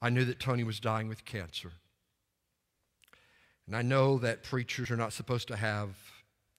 I knew that Tony was dying with cancer. And I know that preachers are not supposed to have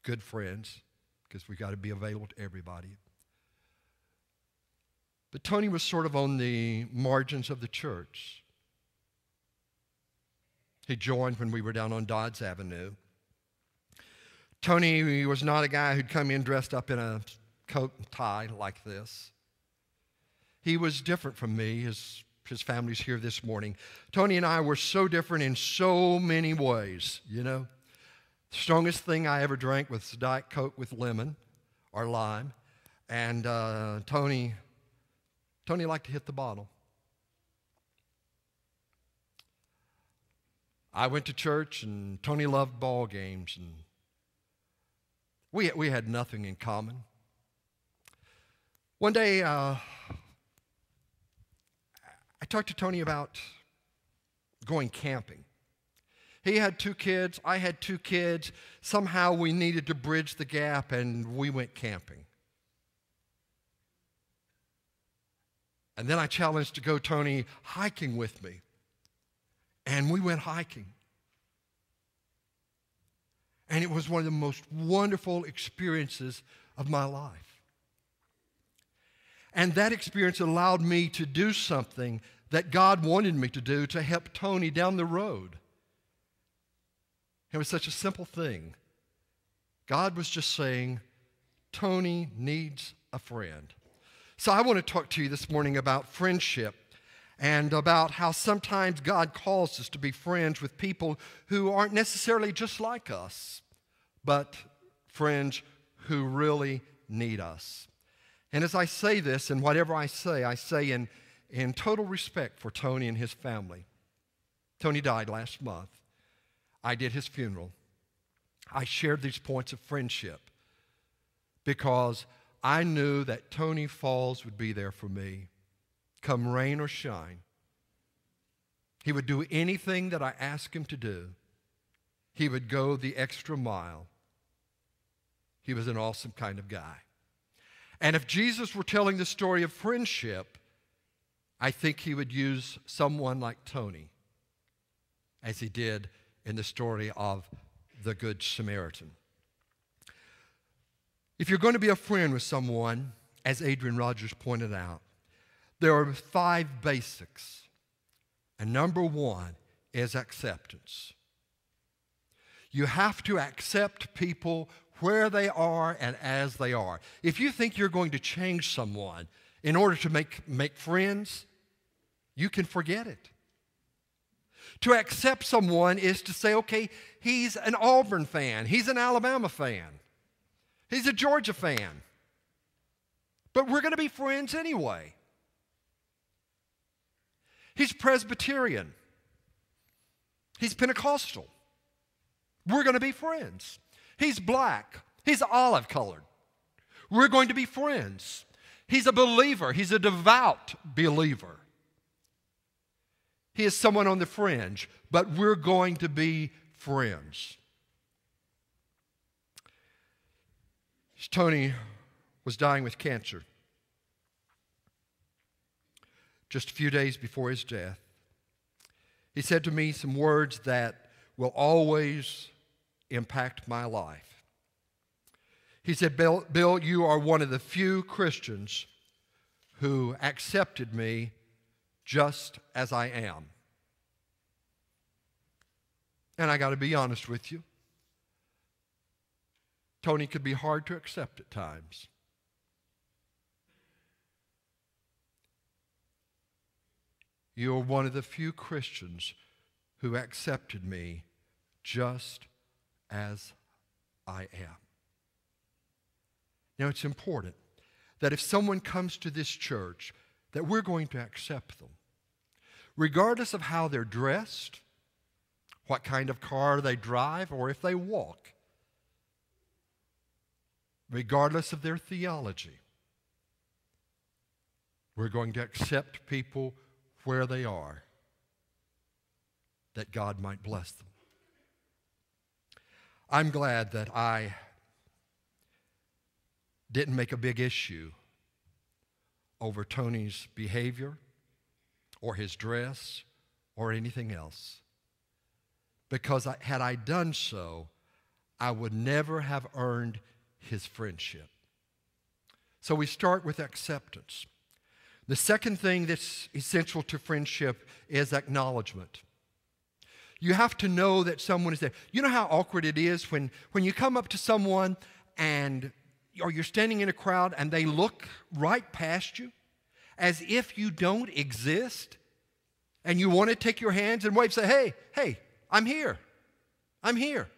good friends because we've got to be available to everybody. But Tony was sort of on the margins of the church. He joined when we were down on Dodds Avenue. Tony was not a guy who'd come in dressed up in a coat and tie like this. He was different from me. His family's here this morning. Tony and I were so different in so many ways, you know. The strongest thing I ever drank was Diet Coke with lemon or lime. And Tony liked to hit the bottle. I went to church, and Tony loved ball games, and we had nothing in common. One day, I talked to Tony about going camping. He had 2 kids, I had 2 kids. Somehow we needed to bridge the gap, and we went camping. And then I challenged to go, Tony, hiking with me. And we went hiking. And it was one of the most wonderful experiences of my life. And that experience allowed me to do something that God wanted me to do to help Tony down the road. It was such a simple thing. God was just saying, Tony needs a friend. So I want to talk to you this morning about friendship and about how sometimes God calls us to be friends with people who aren't necessarily just like us, but friends who really need us. And as I say this, and whatever I say in total respect for Tony and his family. Tony died last month. I did his funeral. I shared these points of friendship because I knew that Tony Falls would be there for me, come rain or shine. He would do anything that I asked him to do. He would go the extra mile. He was an awesome kind of guy. And if Jesus were telling the story of friendship, I think he would use someone like Tony, as he did in the story of the Good Samaritan. If you're going to be a friend with someone, as Adrian Rogers pointed out, there are 5 basics. And number 1 is acceptance. You have to accept people where they are and as they are. If you think you're going to change someone in order to make friends, you can forget it. To accept someone is to say, okay, he's an Auburn fan, he's an Alabama fan, he's a Georgia fan, but we're going to be friends anyway. He's Presbyterian, he's Pentecostal, we're going to be friends. He's black, he's olive colored, we're going to be friends. He's a believer, he's a devout believer. He is someone on the fringe, but we're going to be friends. Tony was dying with cancer. Just a few days before his death, he said to me some words that will always impact my life. He said, Bill, you are one of the few Christians who accepted me just as I am. And I got to be honest with you, Tony could be hard to accept at times. You're one of the few Christians who accepted me just as I am. Now, it's important that if someone comes to this church, that we're going to accept them, regardless of how they're dressed, what kind of car they drive, or if they walk, regardless of their theology. We're going to accept people where they are, that God might bless them. I'm glad that I didn't make a big issue over Tony's behavior or his dress or anything else. Because had I done so, I would never have earned his friendship. So we start with acceptance. The second thing that's essential to friendship is acknowledgement. You have to know that someone is there. You know how awkward it is when you come up to someone or you're standing in a crowd and they look right past you as if you don't exist, and you want to take your hands and wave, say, hey, I'm here. I'm here.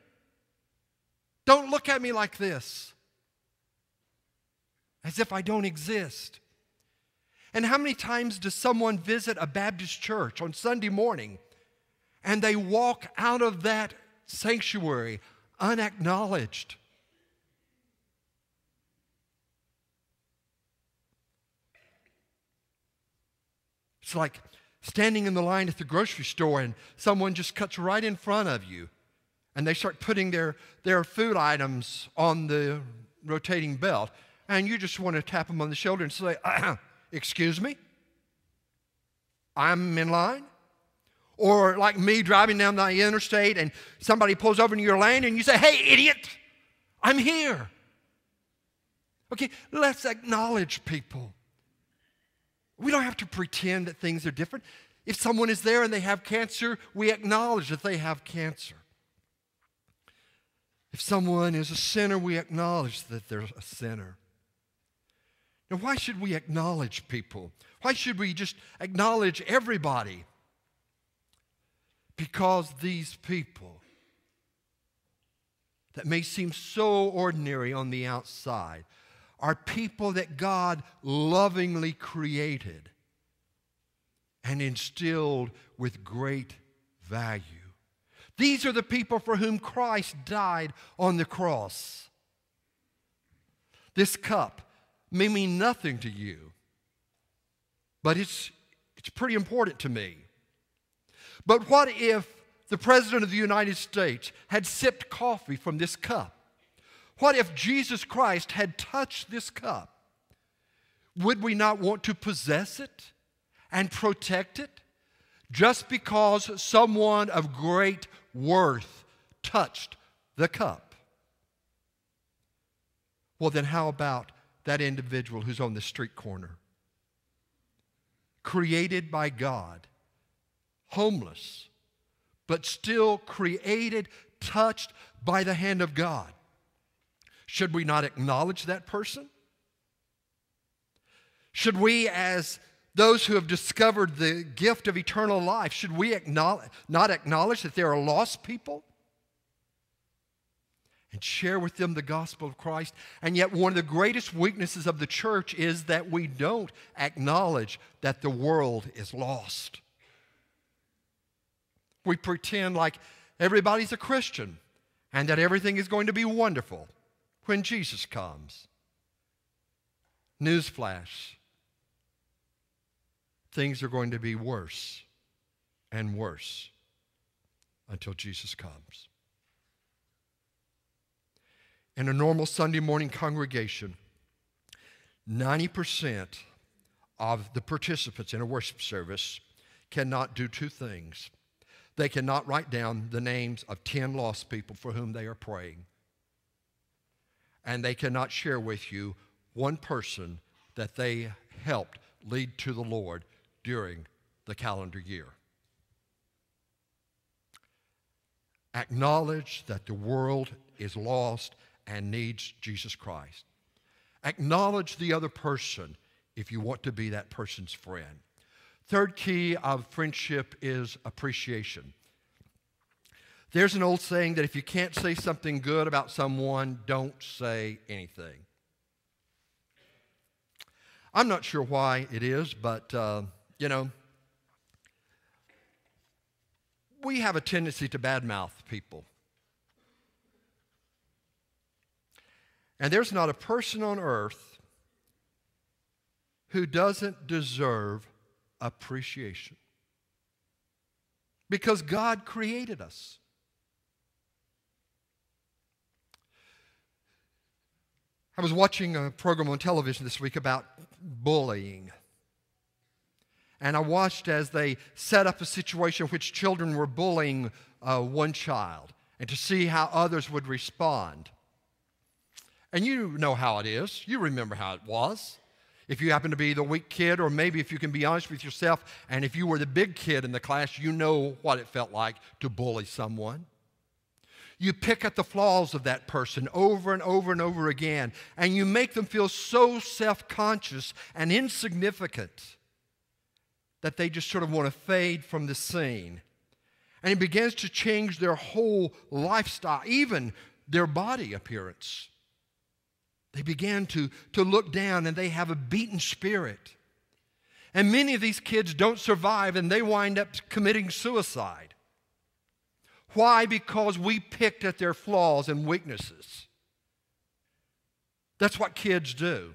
Don't look at me like this. As if I don't exist. And how many times does someone visit a Baptist church on Sunday morning and they walk out of that sanctuary unacknowledged? It's like standing in the line at the grocery store and someone just cuts right in front of you and they start putting their food items on the rotating belt, and you just want to tap them on the shoulder and say, excuse me, I'm in line. Or like me driving down the interstate and somebody pulls over in your lane and you say, hey, idiot, I'm here. Okay, let's acknowledge people. We don't have to pretend that things are different. If someone is there and they have cancer, we acknowledge that they have cancer. If someone is a sinner, we acknowledge that they're a sinner. Now, why should we acknowledge people? Why should we just acknowledge everybody? Because these people that may seem so ordinary on the outside are people that God lovingly created and instilled with great value. These are the people for whom Christ died on the cross. This cup may mean nothing to you, but it's pretty important to me. But what if the President of the United States had sipped coffee from this cup? What if Jesus Christ had touched this cup? Would we not want to possess it and protect it just because someone of great worth touched the cup? Well, then how about that individual who's on the street corner? Created by God, homeless, but still created, touched by the hand of God. Should we not acknowledge that person? Should we, as those who have discovered the gift of eternal life, should we not acknowledge that there are lost people and share with them the gospel of Christ? And yet one of the greatest weaknesses of the church is that we don't acknowledge that the world is lost. We pretend like everybody's a Christian and that everything is going to be wonderful when Jesus comes. Newsflash. Things are going to be worse and worse until Jesus comes. In a normal Sunday morning congregation, 90% of the participants in a worship service cannot do two things. They cannot write down the names of 10 lost people for whom they are praying. And they cannot share with you one person that they helped lead to the Lord during the calendar year. Acknowledge that the world is lost and needs Jesus Christ. Acknowledge the other person if you want to be that person's friend. Third key of friendship is appreciation. There's an old saying that if you can't say something good about someone, don't say anything. I'm not sure why it is, but, we have a tendency to badmouth people. And there's not a person on earth who doesn't deserve appreciation. Because God created us. I was watching a program on television this week about bullying. And I watched as they set up a situation in which children were bullying one child, and to see how others would respond. And you know how it is. You remember how it was. If you happen to be the weak kid, or maybe if you can be honest with yourself, and if you were the big kid in the class, you know what it felt like to bully someone. You pick at the flaws of that person over and over and over again, and you make them feel so self-conscious and insignificant that they just sort of want to fade from the scene. And it begins to change their whole lifestyle, even their body appearance. They begin to look down, and they have a beaten spirit. And many of these kids don't survive, and they wind up committing suicide. Why? Because we picked at their flaws and weaknesses. That's what kids do.